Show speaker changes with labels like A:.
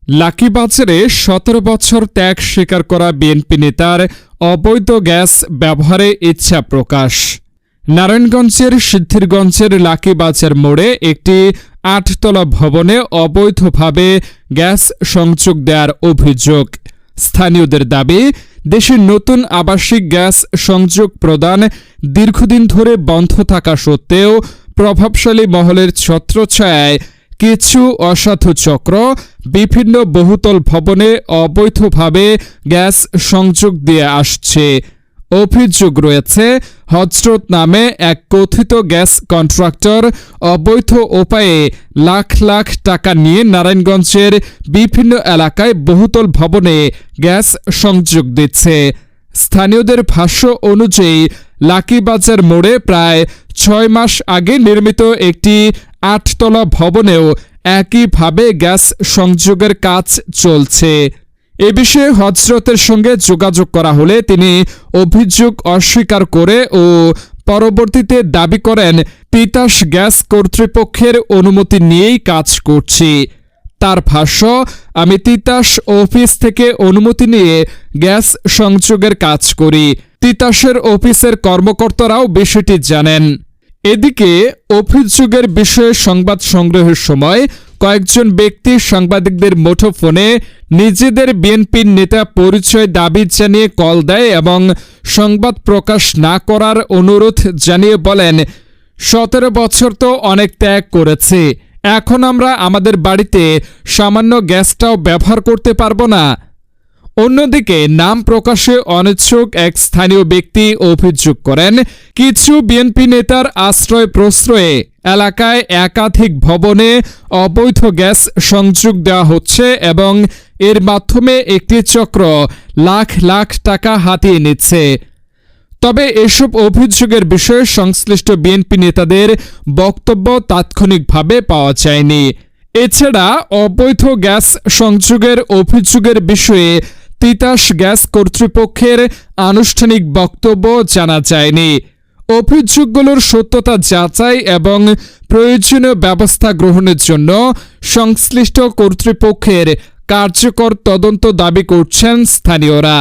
A: লাকিবাজারে ১৭ বছর ত্যাগ স্বীকার করা বিএনপি নেতার অবৈধ গ্যাস ব্যবহারে ইচ্ছা প্রকাশ। নারায়ণগঞ্জের সিদ্ধিরগঞ্জের লাকিবাজার মোড়ে একটি ৮তলা ভবনে অবৈধভাবে গ্যাস সংযোগ দেওয়ার অভিযোগ। স্থানীয়দের দাবি, দেশের নতুন আবাসিক গ্যাস সংযোগ প্রদান দীর্ঘদিন ধরে বন্ধ থাকা সত্ত্বেও প্রভাবশালী মহলের ছত্রছায়ায় কিছু অসাধু চক্র বিভিন্ন বহুতল ভবনে অবৈধভাবে গ্যাস সংযোগ দিয়ে আসছে। অভিযোগ রয়েছে, হজরত নামে এক কথিত গ্যাস কন্ট্রাক্টর অবৈধ উপায়ে লাখ লাখ টাকা নিয়ে নারায়ণগঞ্জের বিভিন্ন এলাকায় বহুতল ভবনে গ্যাস সংযোগ দিচ্ছে। স্থানীয়দের ভাষ্য অনুযায়ী লাকিবাজার মোড়ে প্রায় ৬ মাস আগে নির্মিত একটি ৮তলা ভবনেও একইভাবে গ্যাস সংযোগের কাজ চলছে। এ বিষয়ে হজরতের সঙ্গে যোগাযোগ করা হলে তিনি অভিযোগ অস্বীকার করে ও পরবর্তীতে দাবি করেন, তিতাস গ্যাস কর্তৃপক্ষের অনুমতি নিয়েই কাজ করছি। তার ভাষ্য, আমি তিতাস অফিস থেকে অনুমতি নিয়ে গ্যাস সংযোগের কাজ করি। তিতাসের অফিসের কর্মকর্তারাও বিষয়টি জানেন। এদিকে অভিযোগের বিষয়ে সংবাদ সংগ্রহের সময় কয়েকজন ব্যক্তি সাংবাদিকদের মুঠোফোনে নিজেদের বিএনপির নেতা পরিচয় দাবি জানিয়ে কল দেয় এবং সংবাদ প্রকাশ না করার অনুরোধ জানিয়ে বলেন, ১৭ বছর তো অনেক ত্যাগ করেছি, এখন আমরা আমাদের বাড়িতে সামান্য গ্যাসটাও ব্যবহার করতে পারবো না। অন্যদিকে নাম প্রকাশে অনিচ্ছুক এক স্থানীয় ব্যক্তি অভিযোগ করেন, কিছু বিএনপি নেতার আশ্রয় প্রশ্রয়ে এলাকায় একাধিক ভবনে অবৈধ গ্যাস সংযোগ দেওয়া হচ্ছে এবং এর মাধ্যমে একটি চক্র লাখ লাখ টাকা হাতিয়ে নিচ্ছে। তবে এসব অভিযোগের বিষয়ে সংশ্লিষ্ট বিএনপি নেতাদের বক্তব্য তাৎক্ষণিকভাবে পাওয়া যায়নি। এছাড়া অবৈধ গ্যাস সংযোগের অভিযোগের বিষয়ে তিতাস গ্যাস কর্তৃপক্ষের আনুষ্ঠানিক বক্তব্য জানা যায়নি। অভিযোগগুলোর সত্যতা যাচাই এবং প্রয়োজনীয় ব্যবস্থা গ্রহণের জন্য সংশ্লিষ্ট কর্তৃপক্ষের কার্যকর তদন্ত দাবি করছেন স্থানীয়রা।